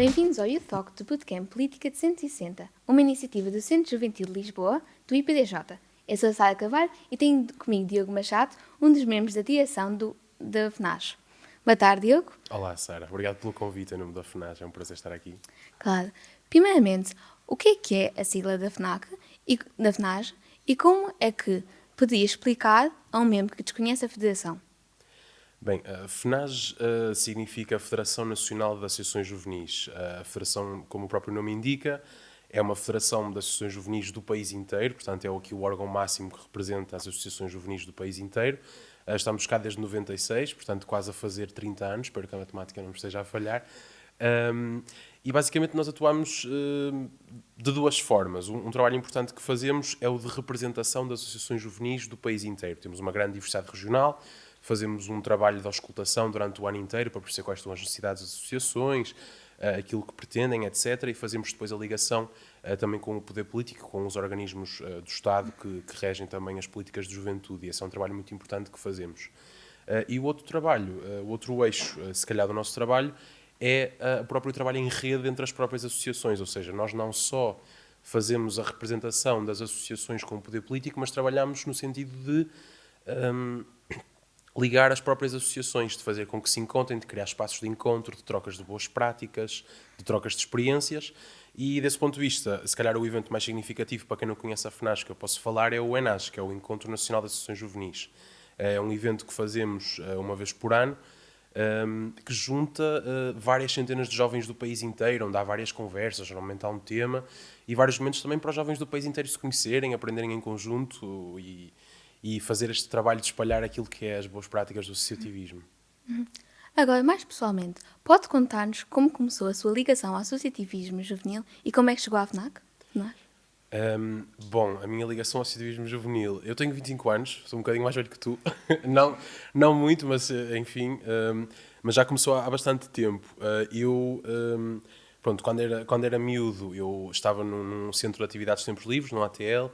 Bem-vindos ao Youth Talk do Bootcamp Política de 160, uma iniciativa do Centro Juvenil de Lisboa, do IPDJ. Eu sou a Sara Carvalho e tenho comigo Diogo Machado, um dos membros da direção da FNAS. Boa tarde, Diogo. Olá, Sara. Obrigado pelo convite em nome da FNAS. É um prazer estar aqui. Claro. Primeiramente, o que é a sigla da FNAS e como é que podia explicar a um membro que desconhece a Federação? Bem, a FNAS significa Federação Nacional de Associações Juvenis. A federação, como o próprio nome indica, é uma federação de associações juvenis do país inteiro, portanto é aqui o órgão máximo que representa as associações juvenis do país inteiro. Estamos cá desde 96, portanto quase a fazer 30 anos, espero que a matemática não me esteja a falhar. E basicamente nós atuamos de duas formas. Um trabalho importante que fazemos é o de representação das associações juvenis do país inteiro. Temos uma grande diversidade regional, fazemos um trabalho de auscultação durante o ano inteiro para perceber quais são as necessidades das associações, aquilo que pretendem, etc. E fazemos depois a ligação também com o poder político, com os organismos do Estado que regem também as políticas de juventude. E esse é um trabalho muito importante que fazemos. E o outro trabalho, o outro eixo, se calhar, do nosso trabalho é o próprio trabalho em rede entre as próprias associações. Ou seja, nós não só fazemos a representação das associações com o poder político, mas trabalhamos no sentido de ligar as próprias associações, de fazer com que se encontrem, de criar espaços de encontro, de trocas de boas práticas, de trocas de experiências. E desse ponto de vista, se calhar o evento mais significativo para quem não conhece a FNAS que eu posso falar é o ENAS, que é o Encontro Nacional das Associações Juvenis. É um evento que fazemos uma vez por ano, que junta várias centenas de jovens do país inteiro, onde há várias conversas, normalmente há um tema, e vários momentos também para os jovens do país inteiro se conhecerem, aprenderem em conjunto e fazer este trabalho de espalhar aquilo que é as boas práticas do associativismo. Agora, mais pessoalmente, pode contar-nos como começou a sua ligação ao associativismo juvenil e como é que chegou à FNAC? Bom, a minha ligação ao associativismo juvenil... Eu tenho 25 anos, sou um bocadinho mais velho que tu. não muito, mas enfim. Mas já começou há bastante tempo. Pronto, quando era miúdo, eu estava num centro de atividades de tempos livres, no ATL,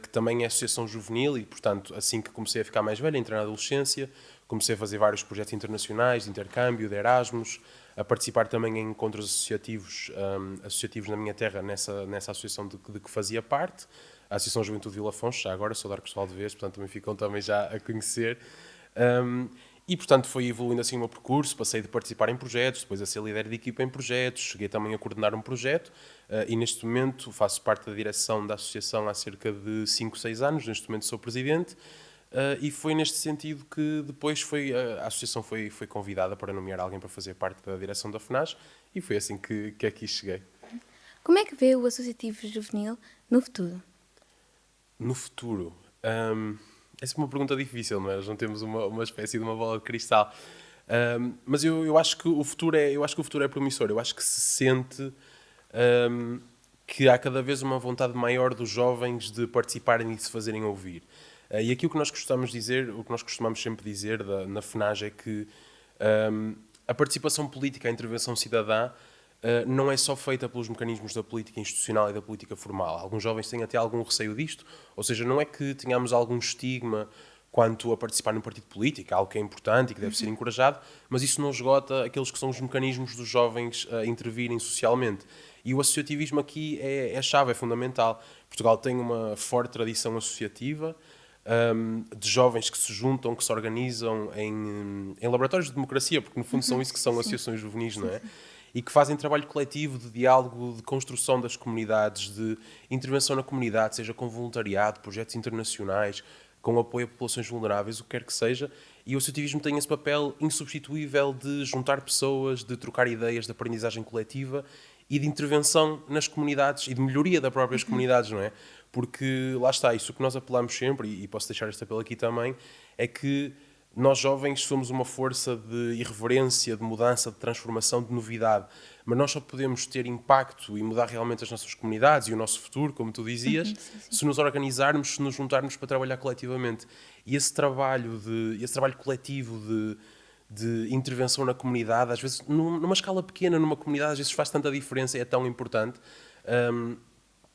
que também é associação juvenil e, portanto, assim que comecei a ficar mais velho, entrei na adolescência, comecei a fazer vários projetos internacionais, de intercâmbio, de Erasmus, a participar também em encontros associativos na minha terra, nessa associação de que fazia parte, a Associação Juventude Vila Fontes, já agora, sou de Arcos de Valdevez, portanto também ficam também já a conhecer. E, portanto, foi evoluindo assim o meu percurso, passei de participar em projetos, depois a ser líder de equipa em projetos, cheguei também a coordenar um projeto e neste momento faço parte da direção da associação há cerca de 5, 6 anos, neste momento sou presidente e foi neste sentido que depois a associação foi convidada para nomear alguém para fazer parte da direção da FNAS e foi assim que aqui cheguei. Como é que vê o associativo juvenil no futuro? No futuro... essa é uma pergunta difícil, não é? Nós não temos uma espécie de uma bola de cristal. Mas eu acho que o futuro é promissor. Eu acho que se sente que há cada vez uma vontade maior dos jovens de participarem e de se fazerem ouvir. E aqui o que nós costumamos sempre dizer na FNAS é que a participação política, a intervenção cidadã, não é só feita pelos mecanismos da política institucional e da política formal. Alguns jovens têm até algum receio disto, ou seja, não é que tenhamos algum estigma quanto a participar num partido político, algo que é importante e que deve ser encorajado, mas isso não esgota aqueles que são os mecanismos dos jovens a intervirem socialmente. E o associativismo aqui é a chave, é fundamental. Portugal tem uma forte tradição associativa, de jovens que se juntam, que se organizam em laboratórios de democracia, porque no fundo são isso que são associações juvenis, não é? E que fazem trabalho coletivo de diálogo, de construção das comunidades, de intervenção na comunidade, seja com voluntariado, projetos internacionais, com apoio a populações vulneráveis, o que quer que seja. E o associativismo tem esse papel insubstituível de juntar pessoas, de trocar ideias, de aprendizagem coletiva e de intervenção nas comunidades e de melhoria das próprias comunidades, não é? Porque, lá está, isso que nós apelamos sempre, e posso deixar este apelo aqui também, é que nós jovens somos uma força de irreverência, de mudança, de transformação, de novidade, mas nós só podemos ter impacto e mudar realmente as nossas comunidades e o nosso futuro, como tu dizias, se nos organizarmos, se nos juntarmos para trabalhar coletivamente. E esse trabalho coletivo de intervenção na comunidade, às vezes numa escala pequena, numa comunidade, às vezes faz tanta diferença e é tão importante.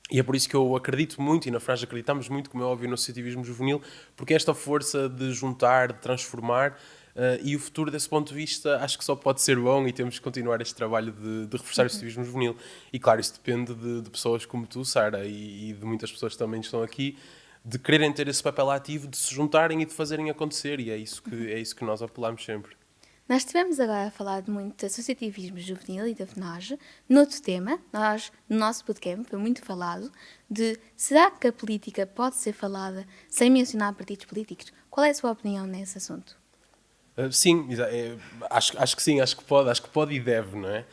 E é por isso que eu acredito muito, e na FNAS acreditamos muito, como é óbvio, no associativismo juvenil, porque esta força de juntar, de transformar, e o futuro, desse ponto de vista, acho que só pode ser bom e temos que continuar este trabalho de reforçar o associativismo juvenil. E claro, isso depende de pessoas como tu, Sara, e de muitas pessoas que também estão aqui, de quererem ter esse papel ativo, de se juntarem e de fazerem acontecer, e é isso que nós apelamos sempre. Nós estivemos agora a falar de muito de associativismo juvenil e da FNAJ. Noutro tema, no nosso bootcamp foi muito falado de será que a política pode ser falada sem mencionar partidos políticos? Qual é a sua opinião nesse assunto? Sim, acho que sim, acho que pode e deve, não é?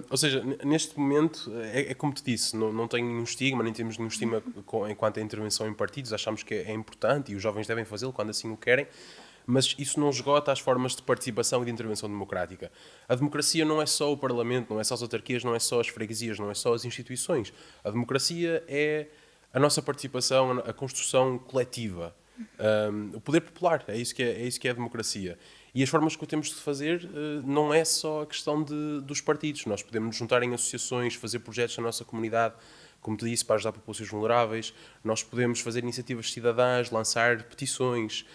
Ou seja, neste momento, é como te disse, não tem nenhum estigma, nem temos nenhum estigma enquanto a intervenção em partidos, achamos que é importante e os jovens devem fazê-lo quando assim o querem, mas isso não esgota as formas de participação e de intervenção democrática. A democracia não é só o Parlamento, não é só as autarquias, não é só as freguesias, não é só as instituições. A democracia é a nossa participação, a construção coletiva. O poder popular, é isso que é a democracia. E as formas que o temos de fazer não é só a questão dos partidos. Nós podemos nos juntar em associações, fazer projetos na nossa comunidade, como te disse, para ajudar populações vulneráveis. Nós podemos fazer iniciativas cidadãs, lançar petições,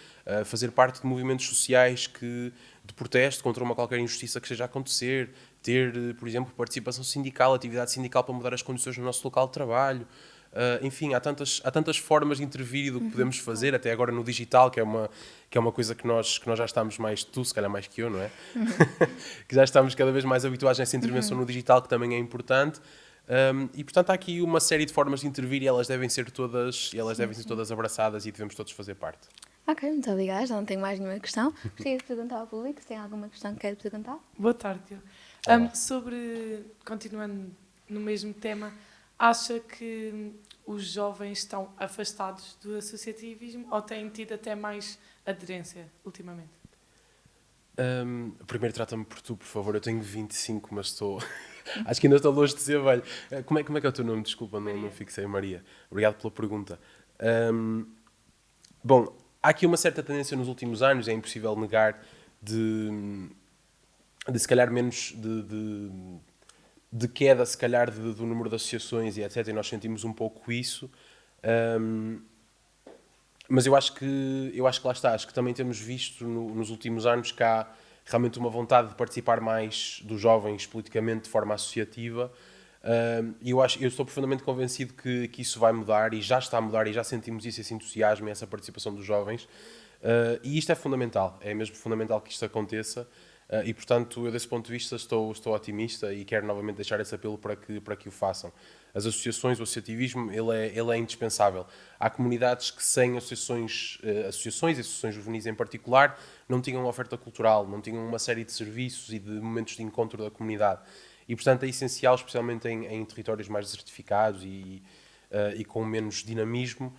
fazer parte de movimentos sociais de protesto contra uma qualquer injustiça que esteja a acontecer, ter, por exemplo, participação sindical, atividade sindical para mudar as condições no nosso local de trabalho. Enfim, há tantas formas de intervir e do que podemos fazer, até agora no digital, que é uma coisa que nós já estamos mais, tu se calhar mais que eu, não é? Que já estamos cada vez mais habituados nessa intervenção no digital, que também é importante. E portanto há aqui uma série de formas de intervir e elas devem ser todas abraçadas e devemos todos fazer parte. Ok, muito obrigada. Já não tenho mais nenhuma questão. Gostaria de perguntar ao público se tem alguma questão que quer perguntar. Boa tarde, Diogo. Continuando no mesmo tema, acha que os jovens estão afastados do associativismo ou têm tido até mais aderência ultimamente? Primeiro trata-me por tu, por favor. Eu tenho 25, mas estou... Acho que ainda estou longe de ser velho. Como é que é o teu nome? Desculpa, não fixei. Maria. Obrigado pela pergunta. Bom, há aqui uma certa tendência nos últimos anos, é impossível negar, de se calhar menos de queda, se calhar, do número de associações e etc. E nós sentimos um pouco isso. Mas eu acho que lá está. Acho que também temos visto nos últimos anos que há realmente uma vontade de participar mais dos jovens politicamente de forma associativa. E eu estou profundamente convencido que isso vai mudar e já está a mudar e já sentimos isso, esse entusiasmo e essa participação dos jovens. E isto é fundamental. É mesmo fundamental que isto aconteça. E, portanto, eu desse ponto de vista estou otimista e quero novamente deixar esse apelo para que o façam. As associações, o associativismo, ele é indispensável. Há comunidades que sem associações e associações juvenis em particular, não tinham uma oferta cultural, não tinham uma série de serviços e de momentos de encontro da comunidade. E, portanto, é essencial, especialmente em territórios mais desertificados e com menos dinamismo,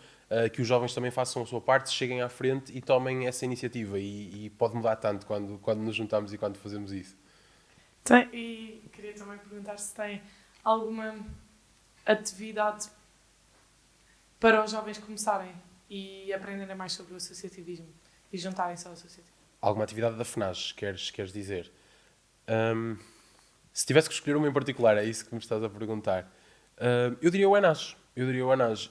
que os jovens também façam a sua parte, cheguem à frente e tomem essa iniciativa. E pode mudar tanto quando nos juntamos e quando fazemos isso. E queria também perguntar se tem alguma atividade para os jovens começarem e aprenderem mais sobre o associativismo e juntarem-se ao associativismo. Alguma atividade da FNAJ, queres dizer? Se tivesse que escolher uma em particular, é isso que me estás a perguntar. Eu diria o ENAJ.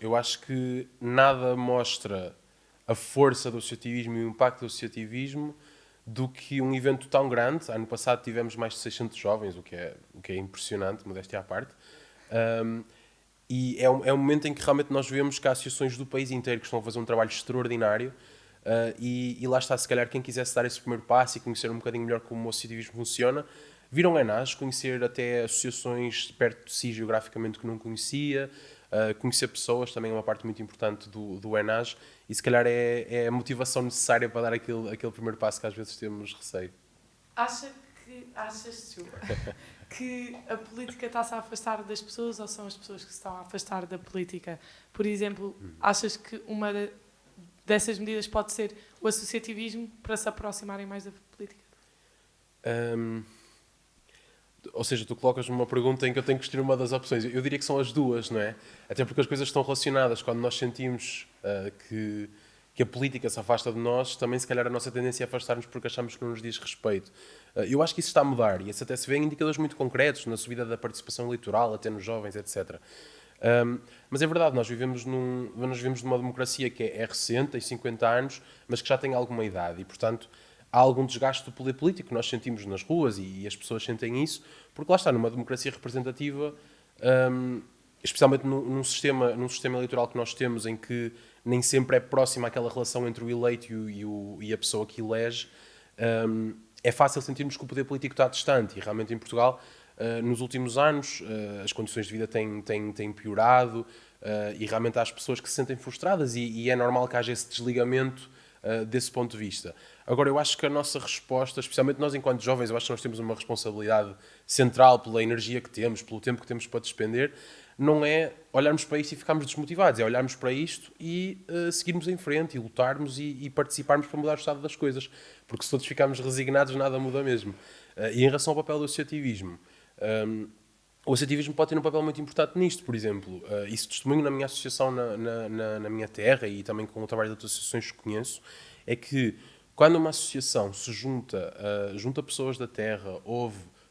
Eu acho que nada mostra a força do associativismo e o impacto do associativismo do que um evento tão grande. Ano passado tivemos mais de 600 jovens, o que é impressionante, modéstia à parte. E é um momento em que realmente nós vemos que há associações do país inteiro que estão a fazer um trabalho extraordinário. E lá está, se calhar quem quisesse dar esse primeiro passo e conhecer um bocadinho melhor como o associativismo funciona, viram ENAJ, conhecer até associações perto de si geograficamente que não conhecia, conhecer pessoas também é uma parte muito importante do ENAJ e se calhar é a motivação necessária para dar aquele primeiro passo que às vezes temos receio. Achas que a política está-se a afastar das pessoas ou são as pessoas que se estão a afastar da política? Por exemplo, achas que uma dessas medidas pode ser o associativismo para se aproximarem mais da política? Ou seja, tu colocas-me uma pergunta em que eu tenho que escolher uma das opções. Eu diria que são as duas, não é? Até porque as coisas estão relacionadas. Quando nós sentimos que a política se afasta de nós, também se calhar a nossa tendência é afastar-nos porque achamos que não nos diz respeito. Eu acho que isso está a mudar e isso até se vê em indicadores muito concretos, na subida da participação eleitoral, até nos jovens, etc. Mas é verdade, nós vivemos numa democracia que é recente, tem 50 anos, mas que já tem alguma idade e, portanto, há algum desgaste do poder político que nós sentimos nas ruas e as pessoas sentem isso, porque lá está, numa democracia representativa, especialmente num sistema eleitoral que nós temos em que nem sempre é próxima aquela relação entre o eleito e a pessoa que elege, é fácil sentirmos que o poder político está distante. E realmente em Portugal, nos últimos anos, as condições de vida têm piorado, e realmente há as pessoas que se sentem frustradas e é normal que haja esse desligamento desse ponto de vista. Agora, eu acho que a nossa resposta, especialmente nós enquanto jovens, eu acho que nós temos uma responsabilidade central pela energia que temos, pelo tempo que temos para despender, não é olharmos para isto e ficarmos desmotivados, é olharmos para isto e seguirmos em frente e lutarmos e participarmos para mudar o estado das coisas, porque se todos ficarmos resignados nada muda mesmo. E em relação ao papel do associativismo, o associativismo pode ter um papel muito importante nisto, por exemplo. Isso testemunho na minha associação na minha terra e também com o trabalho de outras associações que conheço, é que quando uma associação se junta pessoas da terra,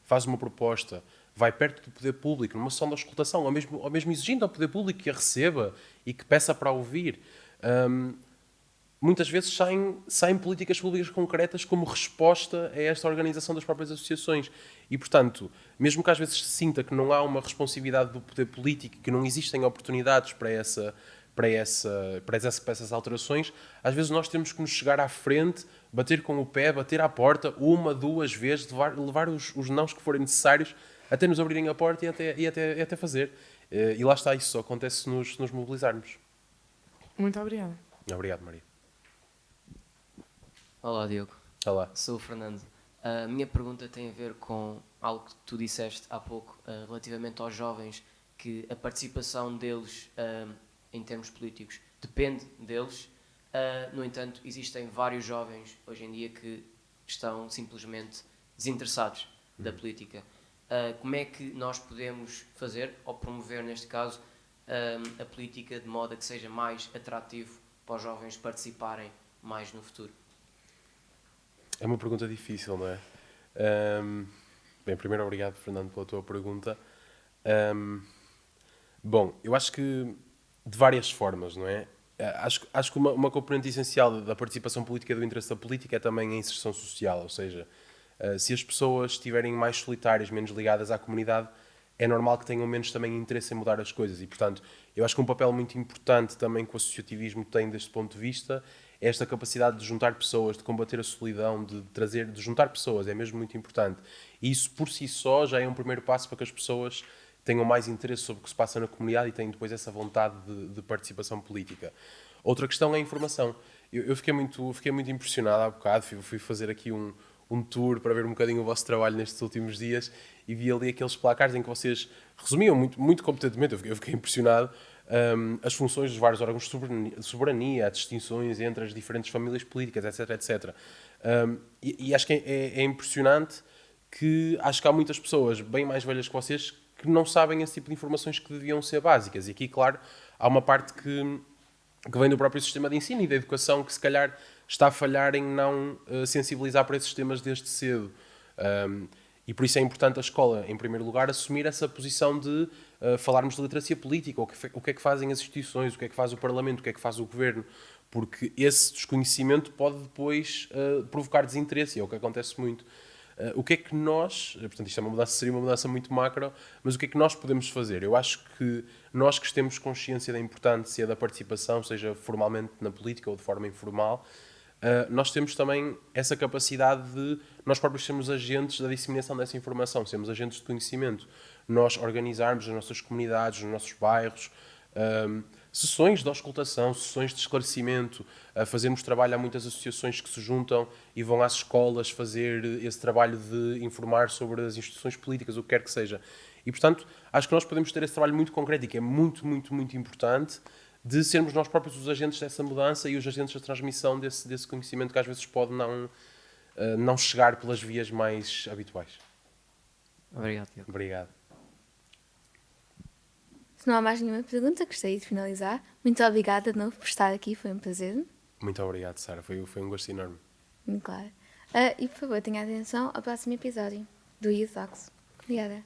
faz uma proposta, vai perto do poder público, numa sessão de auscultação, ou mesmo exigindo ao poder público que a receba e que peça para ouvir, muitas vezes saem políticas públicas concretas como resposta a esta organização das próprias associações. E, portanto, mesmo que às vezes se sinta que não há uma responsabilidade do poder político, que não existem oportunidades para essas alterações, às vezes nós temos que nos chegar à frente, bater com o pé, bater à porta, uma, duas vezes, levar os nãos que forem necessários até nos abrirem a porta e até fazer. E lá está, isso só acontece se nos mobilizarmos. Muito obrigada. Obrigado, Maria. Olá, Diogo. Olá. Sou o Fernando. A minha pergunta tem a ver com algo que tu disseste há pouco, relativamente aos jovens, que a participação deles em termos políticos depende deles. No entanto, existem vários jovens hoje em dia que estão simplesmente desinteressados da política. Como é que nós podemos fazer, ou promover neste caso, a política de modo a que seja mais atrativo para os jovens participarem mais no futuro? É uma pergunta difícil, não é? Bem, primeiro obrigado, Fernando, pela tua pergunta. Bom, eu acho que de várias formas, não é? Acho que uma componente essencial da participação política, do interesse da política, é também a inserção social, ou seja, se as pessoas estiverem mais solitárias, menos ligadas à comunidade, é normal que tenham menos também interesse em mudar as coisas e, portanto, eu acho que um papel muito importante também que o associativismo tem deste ponto de vista é esta capacidade de juntar pessoas, de combater a solidão, de juntar pessoas, é mesmo muito importante. E isso por si só já é um primeiro passo para que as pessoas tenham mais interesse sobre o que se passa na comunidade e tenham depois essa vontade de participação política. Outra questão é a informação. Eu fiquei muito impressionado há bocado, fui fazer aqui um tour para ver um bocadinho o vosso trabalho nestes últimos dias e vi ali aqueles placares em que vocês resumiam muito competentemente, eu fiquei impressionado, as funções dos vários órgãos de soberania, as distinções entre as diferentes famílias políticas, etc. E acho que é impressionante que acho que há muitas pessoas bem mais velhas que vocês que não sabem esse tipo de informações que deviam ser básicas. E aqui, claro, há uma parte que vem do próprio sistema de ensino e da educação que se calhar está a falhar em não sensibilizar para esses temas desde cedo. E por isso é importante a escola, em primeiro lugar, assumir essa posição de falarmos de literacia política, o que é que fazem as instituições, o que é que faz o Parlamento, o que é que faz o Governo, porque esse desconhecimento pode depois provocar desinteresse, e é o que acontece muito. O que é que nós, portanto isto seria uma mudança muito macro, mas o que é que nós podemos fazer? Eu acho que nós que temos consciência da importância da participação, seja formalmente na política ou de forma informal, nós temos também essa capacidade de nós próprios sermos agentes da disseminação dessa informação, sermos agentes de conhecimento, nós organizarmos as nossas comunidades, os nossos bairros, sessões de auscultação, sessões de esclarecimento, fazermos trabalho. Há muitas associações que se juntam e vão às escolas fazer esse trabalho de informar sobre as instituições políticas, o que quer que seja. E, portanto, acho que nós podemos ter esse trabalho muito concreto e que é muito importante de sermos nós próprios os agentes dessa mudança e os agentes da transmissão desse conhecimento que às vezes pode não chegar pelas vias mais habituais. Obrigado, Diogo. Obrigado. Se não há mais nenhuma pergunta, gostaria de finalizar. Muito obrigada de novo por estar aqui, foi um prazer. Muito obrigado, Sara. Foi um gosto enorme. Muito claro. E, por favor, tenha atenção ao próximo episódio do Youth Talks. Obrigada.